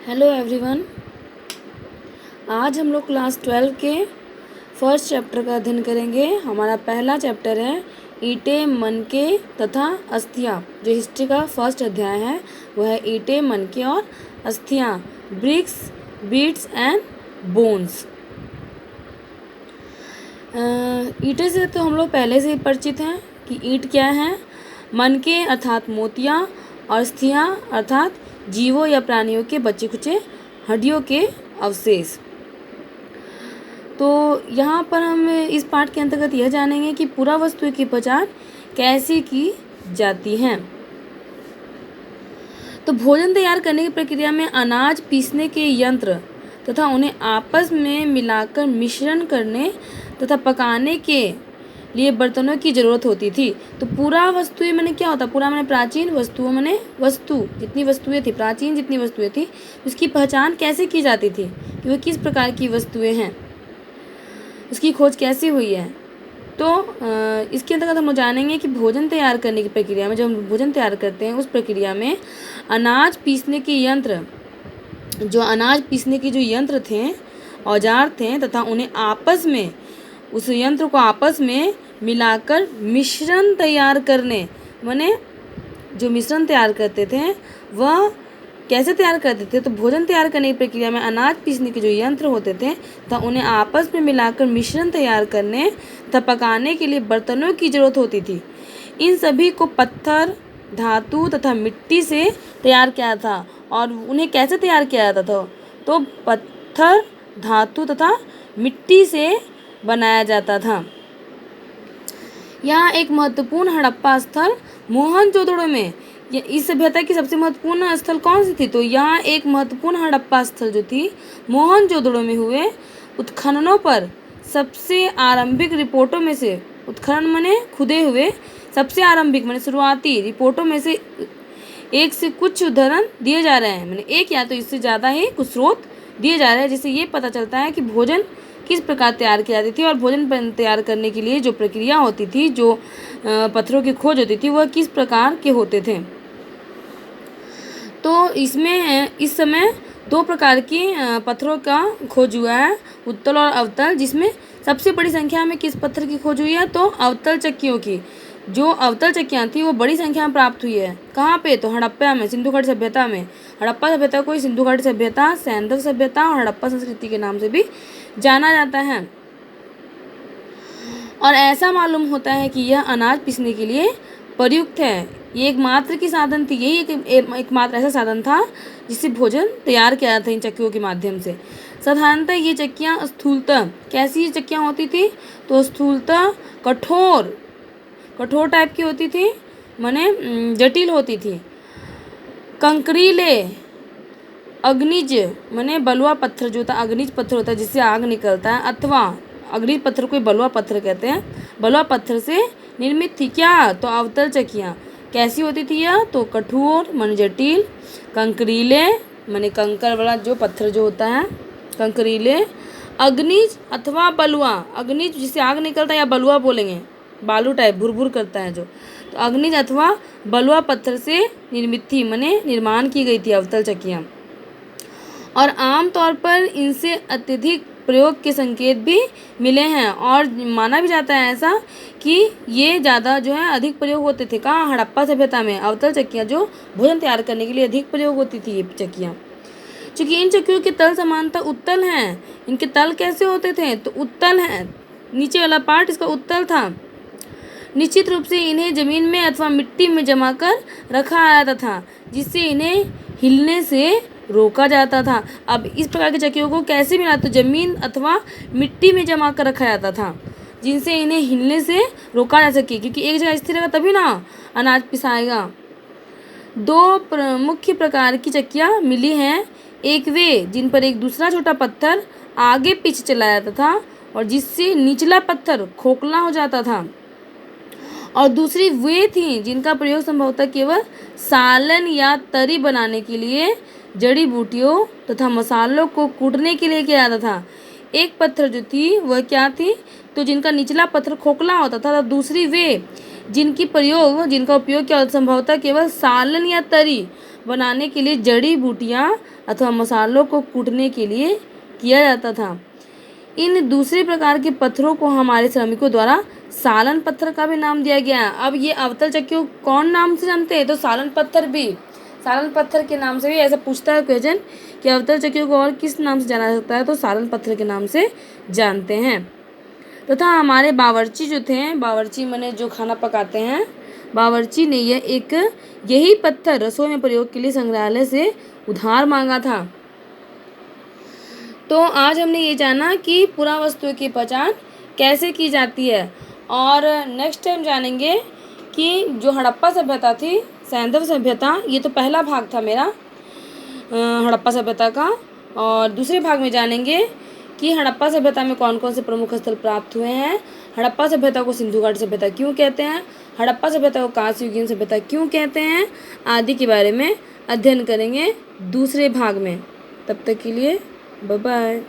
Hello everyone. आज हम लोग क्लास 12 के फर्स्ट चैप्टर का अध्ययन करेंगे। हमारा पहला चैप्टर है ईंटें, मनके तथा अस्थियाँ। जो हिस्ट्री का फर्स्ट अध्याय है वह है ईंटें, मनके और अस्थियाँ, ब्रिक्स, बीट्स एंड बोन्स। ईंटें से तो हम लोग पहले से ही परिचित हैं कि ईंट क्या है। मनके अर्थात मोतियाँ और अस्थियाँ अर्थात जीवों या प्राणियों के बचे खुचे हड्डियों के अवशेष। तो यहाँ पर हम इस पाठ के अंतर्गत यह जानेंगे कि पुरावस्तु की पहचान कैसे की जाती है। तो भोजन तैयार करने की प्रक्रिया में अनाज पीसने के यंत्र तथा उन्हें आपस में मिलाकर मिश्रण करने तथा पकाने के लिए बर्तनों की ज़रूरत होती थी। तो पूरा वस्तुएं मैंने क्या होता, पूरा मैंने प्राचीन वस्तुओं मैंने वस्तु जितनी वस्तुएं थी, प्राचीन जितनी वस्तुएं थी उसकी पहचान कैसे की जाती थी कि वह किस प्रकार की वस्तुएं हैं, उसकी खोज कैसे हुई है। तो इसके अंतर्गत हम लोग जानेंगे कि भोजन तैयार करने की प्रक्रिया में, जब हम भोजन तैयार करते हैं उस प्रक्रिया में अनाज पीसने के यंत्र, जो अनाज पीसने के जो यंत्र थे, औजार थे तथा उन्हें आपस में, उस यंत्र को आपस में मिलाकर मिश्रण तैयार करने, माने जो मिश्रण तैयार करते थे वह कैसे तैयार करते थे। तो भोजन तैयार करने की प्रक्रिया में अनाज पीसने के जो यंत्र होते थे तथा उन्हें आपस में मिलाकर मिश्रण तैयार करने तथा पकाने के लिए बर्तनों की जरूरत होती थी। इन सभी को पत्थर, धातु तथा मिट्टी से तैयार किया था। और उन्हें कैसे तैयार किया जाता था? तो पत्थर, धातु तथा मिट्टी से बनाया जाता था। यहाँ एक महत्वपूर्ण हड़प्पा स्थल मोहनजोदड़ो में, इस सभ्यता की सबसे महत्वपूर्ण स्थल कौन सी थी? तो यहाँ एक महत्वपूर्ण हड़प्पा स्थल जो थी मोहनजोदड़ो में हुए उत्खननों पर सबसे आरंभिक रिपोर्टों में से, उत्खनन माने खुदे हुए, सबसे आरंभिक माने शुरुआती रिपोर्टों में से एक से कुछ उदाहरण दिए जा रहे हैं। माने एक या तो इससे ज़्यादा ही कुछ स्रोत दिए जा रहे हैं, जिससे ये पता चलता है कि भोजन किस प्रकार तैयार की जाती थी और भोजन तैयार करने के लिए जो प्रक्रिया होती थी, जो पत्थरों की खोज होती थी, वह किस प्रकार के होते थे। तो इसमें इस समय दो प्रकार की पत्थरों का खोज हुआ है, उत्तल और अवतल, जिसमें सबसे बड़ी संख्या में किस पत्थर की खोज हुई है? तो अवतल चक्कियों की। जो अवतल चक्कियाँ थी वो बड़ी संख्या में प्राप्त हुई है। कहाँ पे? तो हड़प्पा में, सिंधु घाटी सभ्यता में। हड़प्पा सभ्यता को सिंधु घाटी सभ्यता, सैंधव सभ्यता और हड़प्पा संस्कृति के नाम से भी जाना जाता है। और ऐसा मालूम होता है कि यह अनाज पीसने के लिए प्रयुक्त है। ये एकमात्र की साधन थी, यही एकमात्र ऐसा साधन था जिससे भोजन तैयार किया जाता था इन चक्कियों के माध्यम से। साधारणतः ये चक्कियाँ स्थूलतः कैसी चक्कियाँ होती थी? तो स्थूलतः कठोर टाइप की होती थी, माने जटिल होती थी। कंकरीले, अग्निज माने बलुआ पत्थर जो होता है, अग्निज पत्थर होता है जिससे आग निकलता है, अथवा अग्निज पत्थर को बलुआ पत्थर कहते हैं, बलुआ पत्थर से निर्मित थी। क्या? तो अवतल चक्कियाँ कैसी होती थी यह? तो कठोर माने जटिल, कंकरीले माने कंकर वाला जो पत्थर जो होता है, कंकरीले, अग्निज अथवा बलुआ, अग्निज जिससे आग निकलता है, या बलुआ बोलेंगे, बालू टाइप भुरभुर करता है जो, तो अग्निज अथवा बलुआ पत्थर से निर्मित थी, माने निर्माण की गई थी अवतल चक्कियाँ। और आमतौर पर इनसे अत्यधिक प्रयोग के संकेत भी मिले हैं और माना भी जाता है ऐसा कि ये ज़्यादा जो है अधिक प्रयोग होते थे। कहाँ? हड़प्पा सभ्यता में अवतल चक्कियाँ जो भोजन तैयार करने के लिए अधिक प्रयोग होती थी ये चक्कियाँ। चूँकि इन चक्कियों के तल समानतः उत्तल हैं। इनके तल कैसे होते थे? तो उत्तल हैं, नीचे वाला पार्ट इसका उत्तल था। निश्चित रूप से इन्हें जमीन में अथवा मिट्टी में जमा कर रखा जाता था, जिससे इन्हें हिलने से रोका जाता था। अब इस प्रकार की चक्कियों को कैसे मिला? तो जमीन अथवा मिट्टी में जमा कर रखा जाता था, जिनसे इन्हें हिलने से रोका जा सके, क्योंकि एक जगह स्थिर रहेगा तभी ना अनाज पिसाएगा। दो मुख्य प्रकार की चक्कियाँ मिली हैं। एक वे जिन पर एक दूसरा छोटा पत्थर आगे पीछे चलाया जाता था और जिससे निचला पत्थर खोखला हो जाता था, और दूसरी वे थी जिनका प्रयोग संभवतः केवल सालन या तरी बनाने के लिए, जड़ी बूटियों तथा मसालों को कूटने के लिए किया जाता था। एक पत्थर जो थी वह क्या थी? तो जिनका निचला पत्थर खोखला होता था। दूसरी वे जिनका उपयोग क्या संभवतः केवल सालन या तरी बनाने के लिए जड़ी बूटियाँ अथवा मसालों को कूटने के लिए किया जाता था। इन दूसरे प्रकार के पत्थरों को हमारे श्रमिकों द्वारा सालन पत्थर का भी नाम दिया गया। अब ये अवतल चक्कियों कौन नाम से जानते हैं? तो सालन पत्थर भी, सालन पत्थर के नाम से भी ऐसा पूछता है क्वेश्चन कि अवतल चक्कियों को और किस नाम से जाना जा सकता है, तो सालन पत्थर के नाम से जानते हैं। तथा हमारे बावर्ची जो थे, बावर्ची माने जो खाना पकाते हैं, बावर्ची ने यही पत्थर रसोई में प्रयोग के लिए संग्रहालय से उधार मांगा था। तो आज हमने ये जाना कि पुरावस्तुओं की पहचान कैसे की जाती है, और नेक्स्ट टाइम जानेंगे कि जो हड़प्पा सभ्यता थी, सैंधव सभ्यता, ये तो पहला भाग था मेरा हड़प्पा सभ्यता का, और दूसरे भाग में जानेंगे कि हड़प्पा सभ्यता में कौन कौन से प्रमुख स्थल प्राप्त हुए हैं, हड़प्पा सभ्यता को सिंधु घाटी सभ्यता क्यों कहते हैं, हड़प्पा सभ्यता को कांस्ययुगीन सभ्यता क्यों कहते हैं, आदि के बारे में अध्ययन करेंगे दूसरे भाग में। तब तक के लिए बाय बाय।